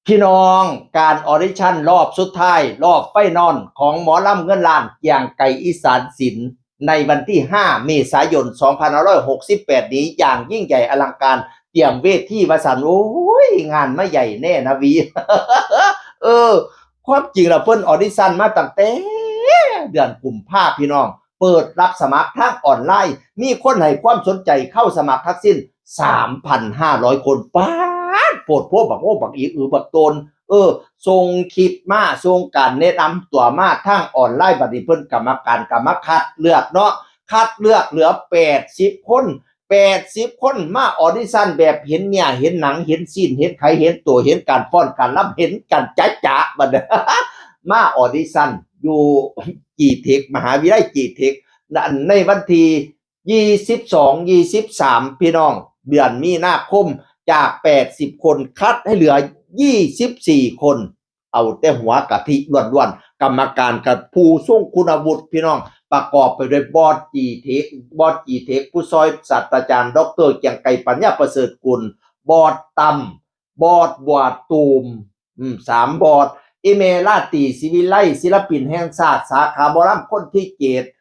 พี่น้องการออดิชั่นรอบสุดท้ายรอบไฟนอลของหมอลำเงินล้านอย่างไก่อีสานศิลป์ในวันที่5เมษายน2568นี้อย่างยิ่งใหญ่อลังการเตรียมเวทีวสันโอ้ยงานไม่ใหญ่แน่นะวีเออความจริงแล้วเพิ่นออดิชั่นมาตั้งแต่เดือนกุมภาพันธ์พี่น้องเปิดรับสมัครทางออนไลน์มีคนให้ความสนใจเข้าสมัครทั้งสิ้น 3,500 คนป้าโปรดพวกบักโอ้บักอีบักโตนส่งคลิปมาส่งการแนะนำตัวมาทางออนไลน์บัดนี้เพิ่นกรรมการก็มาคัดเลือกเนาะคัดเลือกเหลือ80คน80คนมาออดิชั่นแบบเห็นเนี่ยเห็นหนังเห็นซีนเห็นใครเห็นตัวเห็นการฟ้อนการรำเห็นกันจ๊ะๆบัดนี้มาออดิชั่นอยู่จีเทคมหาวิทยาลัยจีเทคในวันที่22-23พี่น้องเดือนมีนาคมจาก80คนคัดให้เหลือ24คนเอาแต่หัวกะทิล้วนๆกรรมการกับผู้ทรงคุณวุฒิพี่น้องประกอบไปด้วยบอสจีเทคผู้ซอยศาสตราจารย์ดร.เกียงไกรปัญญาประเสริฐกุลบอสตำบอสบวดตูม3บอสเอเมราตีศิวิไลศิลปินแห่งชาติสาขาหมอลำคนที่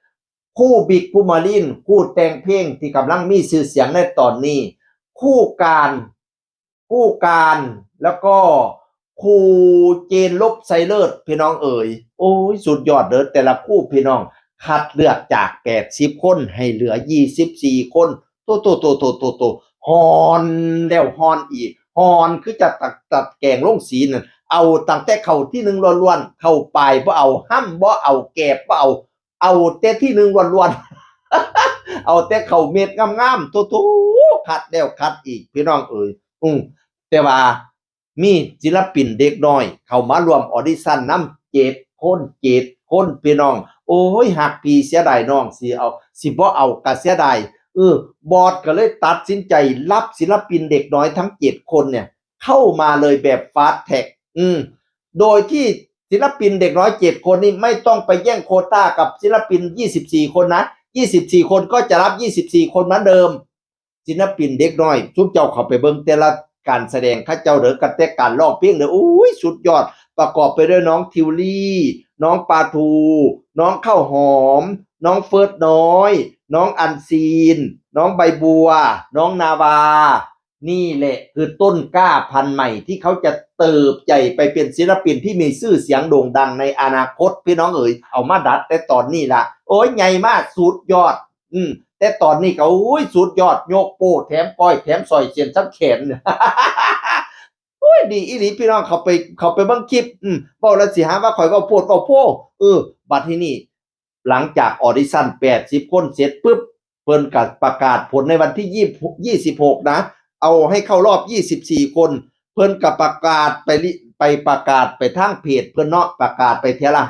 7คู่บิ๊กภูมิลินคู่แต่งเพลงที่กำลังมีชื่อเสียงในตอนนี้คู่การแล้วก็ครูเจนลบไซเลอร์พี่น้องเอ๋ยโอ้ยสุดยอดเด้อแต่ละคู่พี่น้องคัดเลือกจาก80คนให้เหลือ24คนโตฮอนแล้วฮอนอีกฮอนคือจะตัดแกงลงสีนั่นเอาตั้งแต่เข้าที่1ล้วนๆเข้าปลายบ่เอาห้ำบ่เอาแกบบ่เอาแต่ที่1ล้วนๆเอาแต่เข้าเม็ดงามๆโตคัดแล้วคัดอีกพี่น้องเอ๋ยแต่ว่ามีศิลปินเด็กน้อยเข้ามารวมออดิชั่นนำ7คนพี่น้องโอ้ยหักพี่เสียดายน้องสิบ่เอาก็เสียดายบอสก็เลยตัดสินใจรับศิลปินเด็กน้อยทั้ง7คนเนี่ยเข้ามาเลยแบบฟาสต์แท็กโดยที่ศิลปินเด็กน้อย7คนนี้ไม่ต้องไปแย่งโควต้ากับศิลปิน24คนนะ24คนก็จะรับ24คนเหมือนเดิมศิลปินเด็กน้อยทุกเจ้าเข้าไปเบิ่งแต่ละการแสดงข้าเจ้าเด้อกันแต่การร้องเพลงเด้ออุ้ยสุดยอดประกอบไปด้วยน้องทิวลี่น้องปาทูน้องข้าวหอมน้องเฟิร์สน้อยน้องอันซีนน้องใบบัวน้องนาวานี่แหละคือต้นกล้าพันธุ์ใหม่ที่เขาจะเติบใหญ่ไปเป็นศิลปินที่มีชื่อเสียงโด่งดังในอนาคตพี่น้องเอ๋ยเอามาดัดแต่ตอนนี้ล่ะโอ้ยใหญ่มากสุดยอดแต่ตอนนี้ก็อุ้ยสุดยอดโยกโป้แถมก้อยแถมซอยเสียนทั้งแขนโอ้ยดีอีหลีพี่น้องเขาไปเบิ่งคลิปเว้าแล้วสิหาว่าข่อยเว้าโพดเว้าโพบัดทีนี้หลังจากออดิชั่น80คนเสร็จปึ๊บเพิ่นก็ประกาศผลในวันที่26นะเอาให้เข้ารอบ24คนเพิ่นก็ประกาศไปประกาศไปทางเพจเพิ่นเนาะประกาศไปเทละ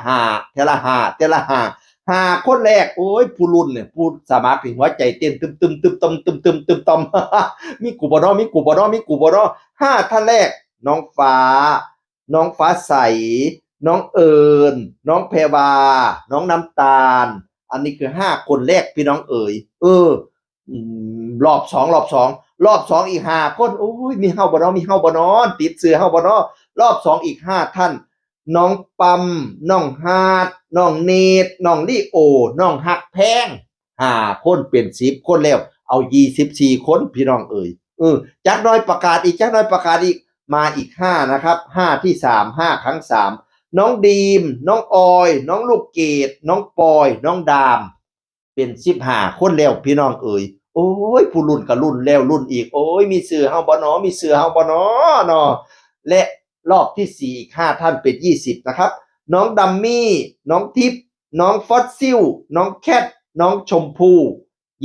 5คนแรกโอ้ยผู้รุ่นเนี่ยผู้สมัครนี่หัวใจเต้นตึมมีกูบ่เนาะ5ท่านแรกน้องฟ้าใสน้องเอิญน้องแพรวาน้องน้ำตาลอันนี้คือ5คนแรกพี่น้องเอ๋ยรอบ2อีก5คนโอ้ยมีเฮาบ่เนาะติดเสือเฮาบ่เนาะรอบ2อีก5ท่านน้องปั๊มน้องฮาดน้องเนตน้องลีโอน้องฮักแพง5คนเป็น10คนแล้วเอา24คนพี่น้องเอ๋ยจักหน่อยประกาศอีกมาอีก5นะครับ5ที่3 5ครั้ง3น้องดีมน้องออยน้องลูกเกดน้องปอยน้องดามเป็น15คนแล้วพี่น้องเอ๋ยโอ้ยผู้รุ่นก็รุ่นแล้วรุ่นอีกโอ้ยมีชื่อเฮาบ่เนาะเนาะและรอบที่4อีก5ท่านเป็น20นะครับน้องดัมมี่น้องทิพย์น้องฟอสซิลน้องแคทน้องชมพู่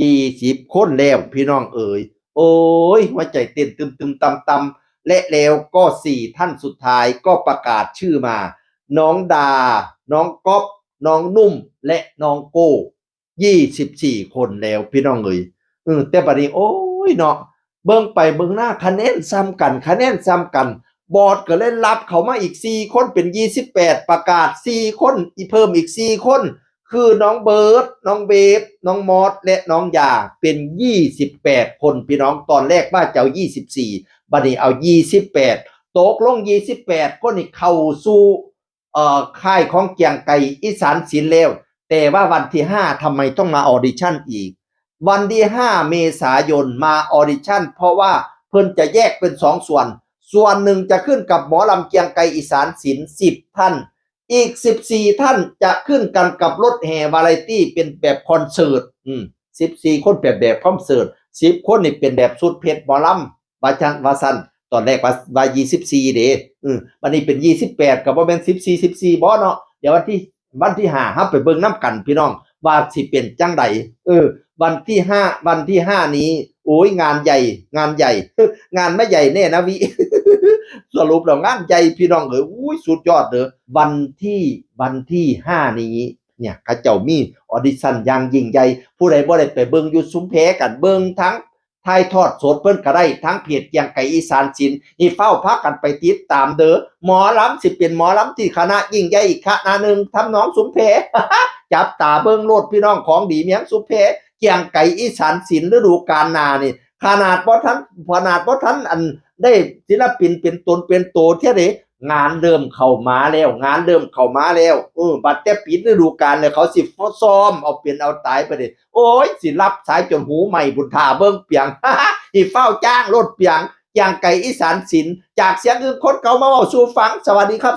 20คนแล้วพี่น้องเอ๋ยโอ้ยหัวใจเต้นตึมๆตำๆและแล้วก็4ท่านสุดท้ายก็ประกาศชื่อมาน้องดาน้องก๊อฟน้องนุ่มและน้องโก้24คนแล้วพี่น้องเอ๋ยแต่บัดนี้โอ้ยเนาะเบิ่งไปเบิ่งหน้าคะแนนซ้ำกันบอร์ดก็เล่นรับเขามาอีก4คนเป็น28ประกาศ4คนอีเพิ่มอีก4คนคือน้องเบิร์ดน้องเบฟน้องมอสและน้องยาเป็น28คนพี่น้องตอนแรกว่าจะเอา24บัดนี้เอา28 ตกลง28คนนี่เข้าสู่ค่ายของเกียงไก่อีสานศิลป์แล้วแต่ว่าวันที่5ทำไมต้องมาออดิชั่นอีกวันที่5เมษายนมาออดิชั่นเพราะว่าเพิ่นจะแยกเป็น2ส่วนหนึ่งจะขึ้นกับหมอลำเกียงไก่อีสานศิลป์10ท่านอีก14ท่านจะขึ้นกันกับรถแห่วาไรตี้เป็นแบบคอนเสิร์ต14คนแบบคอนเสิร์ต10คนนี่เป็นแบบสุดเพชรหมอลำว่าซั่นตอนแรกว่า24เด้วันนี้เป็น28ก็บ่แม่น14บ่เนาะเดี๋ยววันที่5เฮาไปเบิ่งนำกันพี่น้องว่าสิเป็นจังไดวันที่5นี้โอ้ยงานใหญ่งานไม่ใหญ่แน่นะวิ สรุปแล้วงานใหญ่พี่น้องอุ้ยสุดยอดเด้อวันที่5นี้เนี่ยเขาเจ้ามีออดิชั่นอย่างยิ่งใหญ่ผู้ใดบ่ได้ไปเบิ่งอยู่ซุ้มแพกันเบิ่งทั้งถ่ายทอดสดเพิ่นก็ได้ทั้งเพจเกียงไก่อีสานศิลป์นี่เฝ้าพากันไปติดตามเด้อหมอลำสิเป็นหมอลำที่คณะยิ่งใหญ่อีกคณะหนึ่งทำน้องซุ้มแพ จับตาเบิ่งโลดพี่น้องของดีเมียงซุ้มแพเกียงไก่อีสานศิลป์ฤดูกาลหน้านี่ขนาดบ่ทันอันได้ศิลปินเป็นตนเป็นโตเท่าใดงานเริ่มเข้ามาแล้วบัดแต่ปิดฤดูกาลแล้วเขาสิซ้อมเอาเป็นเอาตายไปเด้โอ้ยสิรับสายจนหูใหม่บุญท่าเบิ่งเปียง นี่เฝ้าจ้างรถเปียงอย่างไก่อีสานศิลป์จากเสียงอื่นคนเก่ามาเว้าสู่ฟังสวัสดีครับ